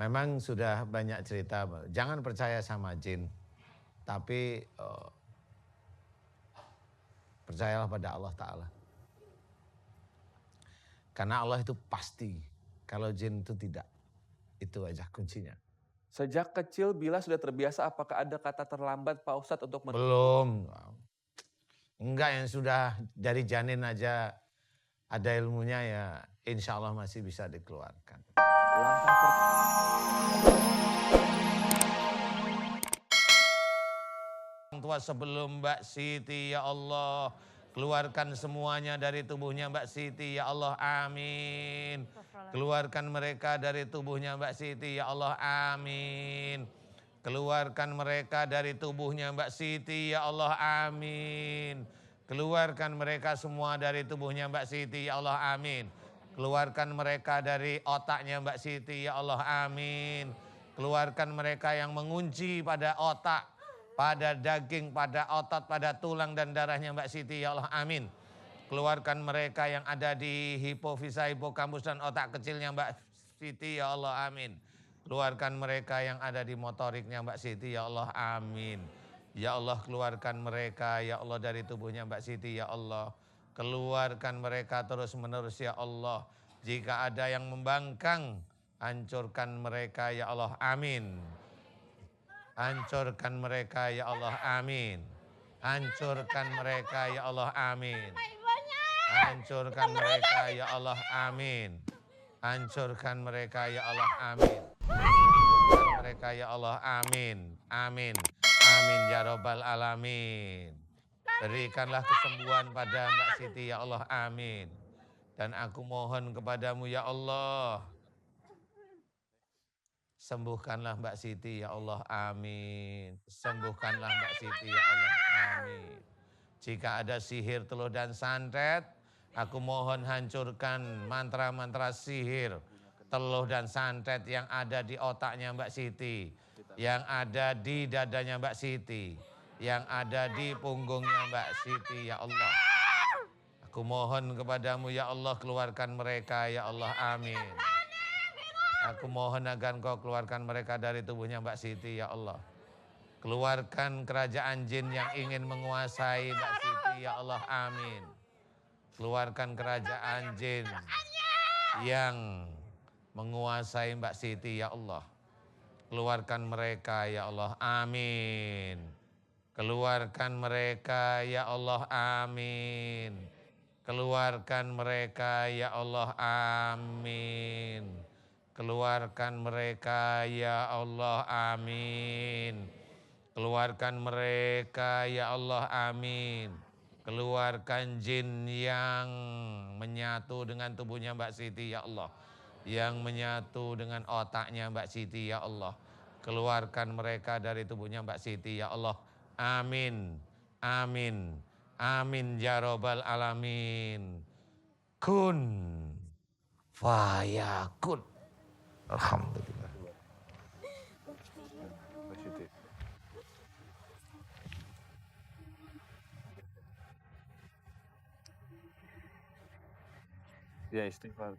memang sudah banyak cerita, jangan percaya sama jin, tapi percayalah pada Allah Ta'ala. Karena Allah itu pasti, kalau jin itu tidak. Itu aja kuncinya. Sejak kecil Bila sudah terbiasa, apakah ada kata terlambat Pak Ustadz untuk Belum. Enggak, yang sudah dari janin aja ada ilmunya ya insya Allah masih bisa dikeluarkan. Orang tua sebelum Mbak Siti, ya Allah, keluarkan semuanya dari tubuhnya Mbak Siti, ya Allah, amin. Keluarkan mereka dari tubuhnya Mbak Siti, ya Allah, amin. Keluarkan mereka dari tubuhnya Mbak Siti, ya Allah, amin. Keluarkan mereka semua dari tubuhnya Mbak Siti, ya Allah, amin. Keluarkan mereka dari otaknya Mbak Siti, ya Allah, amin. Keluarkan mereka yang mengunci pada otak, pada daging, pada otot, pada tulang dan darahnya Mbak Siti, ya Allah, amin. Keluarkan mereka yang ada di hipofisa, hipokampus dan otak kecilnya Mbak Siti, ya Allah, amin. Keluarkan mereka yang ada di motoriknya Mbak Siti, ya Allah, amin. Ya Allah, keluarkan mereka, ya Allah, dari tubuhnya Mbak Siti, ya Allah. Keluarkan mereka terus menerus, ya Allah. Jika ada yang membangkang, hancurkan mereka, ya Allah, amin. Hancurkan mereka, ya Allah, amin. Hancurkan mereka, ya Allah, amin. Hancurkan mereka, ya Allah, amin. Hancurkan mereka, ya Allah, amin. Hancurkan mereka, ya Allah, amin. Amin. Amin, ya Rabbal Alamin. Berikanlah kesembuhan pada Mbak Siti, ya Allah, amin. Dan aku mohon kepadamu, ya Allah, sembuhkanlah Mbak Siti, ya Allah, amin. Sembuhkanlah Mbak Siti, ya Allah, amin. Jika ada sihir, teluh dan santet, aku mohon hancurkan mantra-mantra sihir, teluh dan santet yang ada di otaknya Mbak Siti, yang ada di dadanya Mbak Siti, yang ada di punggungnya Mbak Siti, ya Allah. Aku mohon kepadamu, ya Allah, keluarkan mereka, ya Allah, amin. Aku mohon agar Engkau keluarkan mereka dari tubuhnya Mbak Siti, ya Allah. Keluarkan kerajaan jin yang ingin menguasai Mbak Siti, ya Allah, amin. Keluarkan kerajaan jin yang menguasai Mbak Siti, ya Allah. Keluarkan mereka, ya Allah, amin. Keluarkan mereka, ya Allah, amin. Keluarkan mereka, ya Allah, amin. Keluarkan mereka, ya Allah, amin. Keluarkan mereka, ya Allah, amin. Keluarkan jin yang menyatu dengan tubuhnya Mbak Siti, ya Allah. Yang menyatu dengan otaknya Mbak Siti, ya Allah. Keluarkan mereka dari tubuhnya Mbak Siti, ya Allah. Amin, amin, amin, ya Rabbal Alamin. Kun fayakun. Alhamdulillah. Ya istighfar.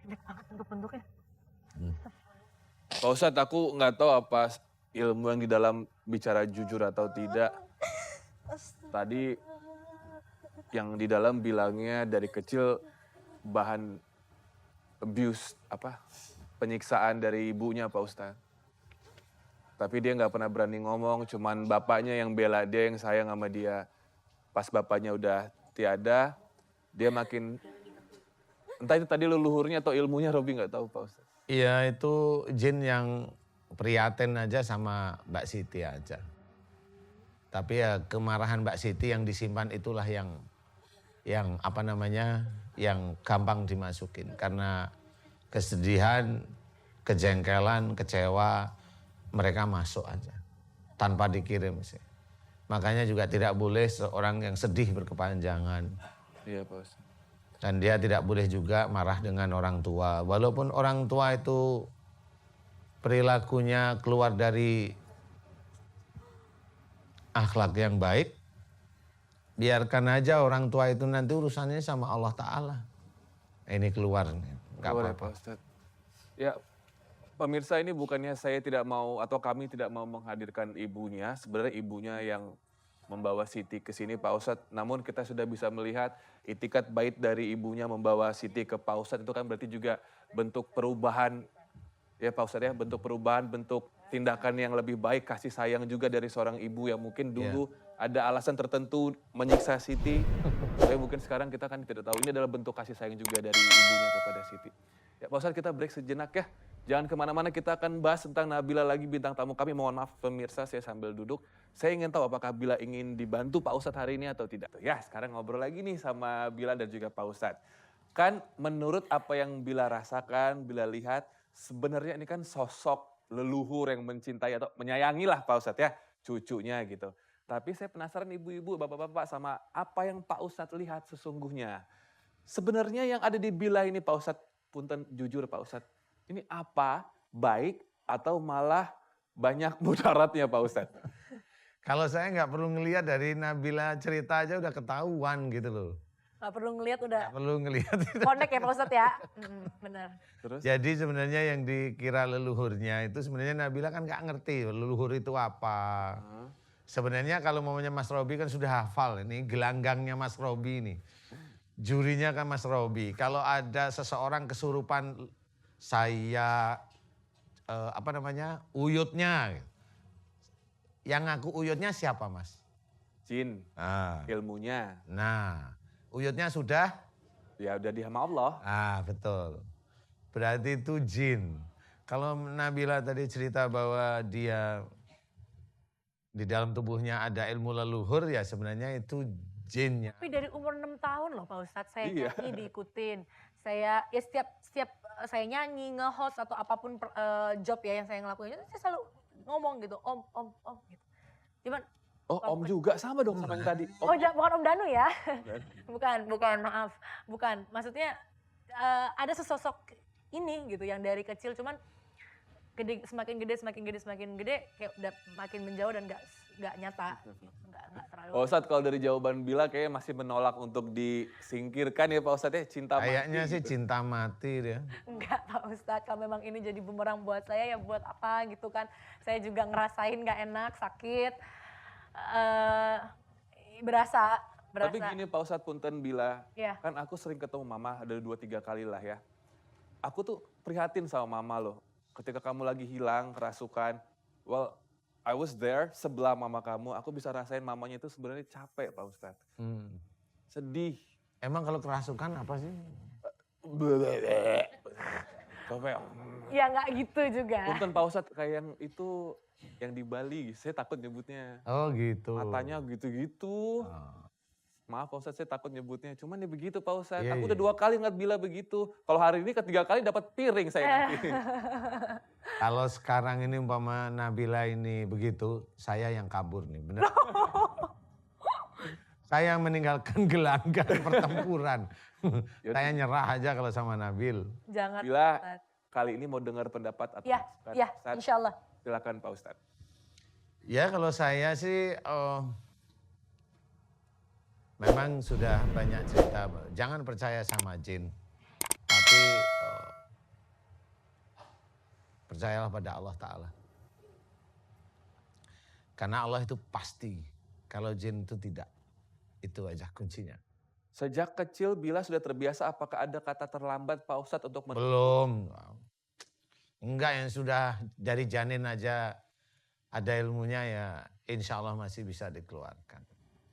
Gede banget bentuk-bentuknya. Pak Ustadz, aku nggak tahu apa ilmu yang di dalam bicara jujur atau tidak. Tadi yang di dalam bilangnya dari kecil bahan abuse, penyiksaan dari ibunya Pak Ustadz. Tapi dia nggak pernah berani ngomong, cuman bapaknya yang bela dia, yang sayang sama dia. Pas bapaknya udah tiada, dia makin, entah itu tadi leluhurnya atau ilmunya Robi nggak tahu Pak Ustadz. Iya, itu jin yang prihatin aja sama Mbak Siti aja. Tapi ya kemarahan Mbak Siti yang disimpan itulah yang yang gampang dimasukin. Karena kesedihan, kejengkelan, kecewa, mereka masuk aja tanpa dikirim sih. Makanya juga tidak boleh seorang yang sedih berkepanjangan. Iya Pak Ustadz. Dan dia tidak boleh juga marah dengan orang tua. Walaupun orang tua itu perilakunya keluar dari akhlak yang baik, biarkan aja orang tua itu nanti urusannya sama Allah Ta'ala. Ini keluar, nggak apa-apa. Ya, pemirsa, ini bukannya saya tidak mau atau kami tidak mau menghadirkan ibunya. Sebenarnya ibunya yang membawa Siti ke sini Pak Ustadz. Namun kita sudah bisa melihat itikat baik dari ibunya membawa Siti ke Pak Ustadz itu kan berarti juga bentuk perubahan ya Pak Ustadz ya. Bentuk perubahan, bentuk tindakan yang lebih baik, kasih sayang juga dari seorang ibu yang mungkin Iya. dulu ada alasan tertentu menyiksa Siti. Tapi mungkin sekarang kita kan tidak tahu. Ini adalah bentuk kasih sayang juga dari ibunya kepada Siti. Ya Pak Ustadz, kita break sejenak ya. Jangan kemana-mana, kita akan bahas tentang Nabila lagi, bintang tamu kami. Mohon maaf pemirsa, saya sambil duduk. Saya ingin tahu apakah Bila ingin dibantu Pak Ustadz hari ini atau tidak. Ya, sekarang ngobrol lagi nih sama Bila dan juga Pak Ustadz. Kan menurut apa yang Bila rasakan, Bila lihat, sebenarnya ini kan sosok leluhur yang mencintai atau menyayangi lah Pak Ustadz ya, cucunya gitu. Tapi saya penasaran ibu-ibu, bapak-bapak sama apa yang Pak Ustadz lihat sesungguhnya. Sebenarnya yang ada di Bila ini Pak Ustadz, punten jujur Pak Ustadz, ini apa, baik atau malah banyak mudaratnya Pak Ustadz? Kalau saya nggak perlu ngelihat dari Nabila cerita aja udah ketahuan gitu loh. Gak perlu ngeliat udah Nggak perlu ngelihat itu. connect ya Pak Ustadz ya. Benar. Terus? Jadi sebenarnya yang dikira leluhurnya itu sebenarnya Nabila kan nggak ngerti leluhur itu apa. Sebenarnya kalau mamanya Mas Robi kan sudah hafal, ini gelanggangnya Mas Robi ini. Jurinya kan Mas Robi. Kalau ada seseorang kesurupan saya uyutnya. Yang ngaku uyutnya siapa Mas? Jin, ilmunya, Nah, uyutnya sudah? ya udah sama Allah. Betul. Berarti itu jin. Kalau Nabila tadi cerita bahwa dia di dalam tubuhnya ada ilmu leluhur, ya sebenarnya itu jinnya. Tapi dari umur 6 tahun loh Pak Ustadz, saya Iya. nyanyi diikutin. Saya ya setiap saya nyanyi, nge-host atau apapun job ya yang saya ngelakuin, saya selalu ngomong gitu, om gitu. Cuman Oh, Om juga sama dong sama yang tadi. bukan Om Danu ya. bukan, maaf. Bukan. Maksudnya ada sesosok ini gitu yang dari kecil cuman semakin gede kayak udah makin menjauh dan nggak nyata. Nggak terlalu. Pak Ustadz, kalau dari jawaban Bila kayaknya masih menolak untuk disingkirkan ya Pak Ustadz ya, cinta mati. Kayaknya sih gitu. cinta mati dia. Enggak Pak Ustadz, kalau memang ini jadi bumerang buat saya ya buat apa gitu kan. Saya juga ngerasain nggak enak, sakit. Berasa. Tapi gini Pak Ustadz, punten Bila, Iya. kan aku sering ketemu Mama, ada 2-3 kali lah ya. Aku tuh prihatin sama Mama loh. Ketika kamu lagi hilang, kerasukan, well, I was there sebelah Mama kamu, aku bisa rasain mamanya itu sebenarnya capek Pak Ustadz. Sedih. Emang kalau kerasukan apa sih? Capek. Ya nggak gitu juga. Punten Pak Ustadz, kayak yang itu, yang di Bali, saya takut nyebutnya. Oh gitu. Matanya gitu-gitu. Oh. Maaf Pak Ustadz, saya takut nyebutnya. Cuman ya begitu Pak Ustadz. Iya, Aku iya. udah 2 kali ngeliat Bila begitu. Kalau hari ini ketiga kali dapat piring saya nanti. Kalau sekarang ini umpama Nabila ini begitu, saya yang kabur nih, bener. Saya yang meninggalkan gelanggang pertempuran. Saya nyerah aja kalau sama Nabil. Jangan Bila Ustadz. kali ini mau dengar pendapat atau Ya, insya Allah. silakan Pak Ustadz. Ya kalau saya sih memang sudah banyak cerita. Jangan percaya sama jin. Tapi percayalah pada Allah Ta'ala. Karena Allah itu pasti. Kalau jin itu tidak. Itu aja kuncinya. Sejak kecil Bila sudah terbiasa, apakah ada kata terlambat Pak Ustadz untuk Belum. Enggak, yang sudah dari janin aja ada ilmunya ya insya Allah masih bisa dikeluarkan.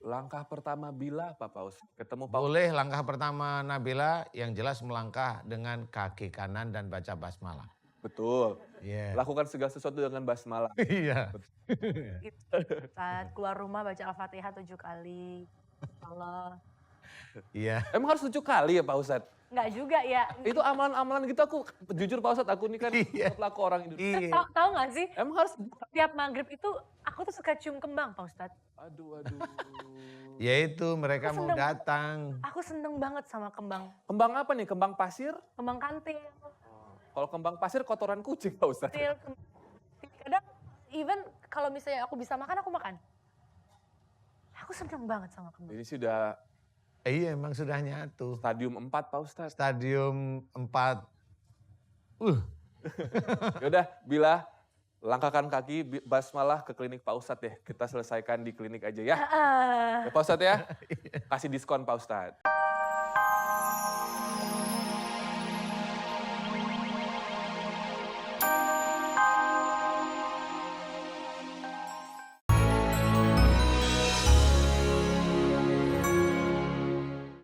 Langkah pertama Bila apa Pak Ustadz? Ketemu Pak Boleh langkah pertama Nabila yang jelas melangkah dengan kaki kanan dan baca basmalah. Betul. Iya. Lakukan segala sesuatu dengan basmalah. Iya. Saat keluar rumah baca Al-Fatihah 7 kali. Allah. Iya. Emang harus 7 kali ya Pak Ustadz? Enggak juga ya. Itu amalan-amalan gitu aku jujur Pak Ustadz, aku ini kan Iya. laku orang Indonesia. Iya. Tahu nggak sih? Emang harus, Tiap maghrib itu aku tuh suka cium kembang Pak Ustadz. aduh. Yaitu mereka Aku mau seneng. datang. Aku seneng banget sama kembang. Kembang apa nih? Kembang pasir? Kembang kantil. Kalau kembang pasir kotoran kucing Pak Ustadz. Kadang even kalau misalnya aku bisa makan, aku makan. Aku seneng banget sama kembang. Ini sudah Iya emang sudah nyatu. stadium 4 Pak Ustadz. Stadium 4. Yaudah, Bila, langkahkan kaki, basmalah ke klinik Pak Ustadz ya. Kita selesaikan di klinik aja ya. Ya Pak Ustadz ya, kasih diskon Pak Ustadz.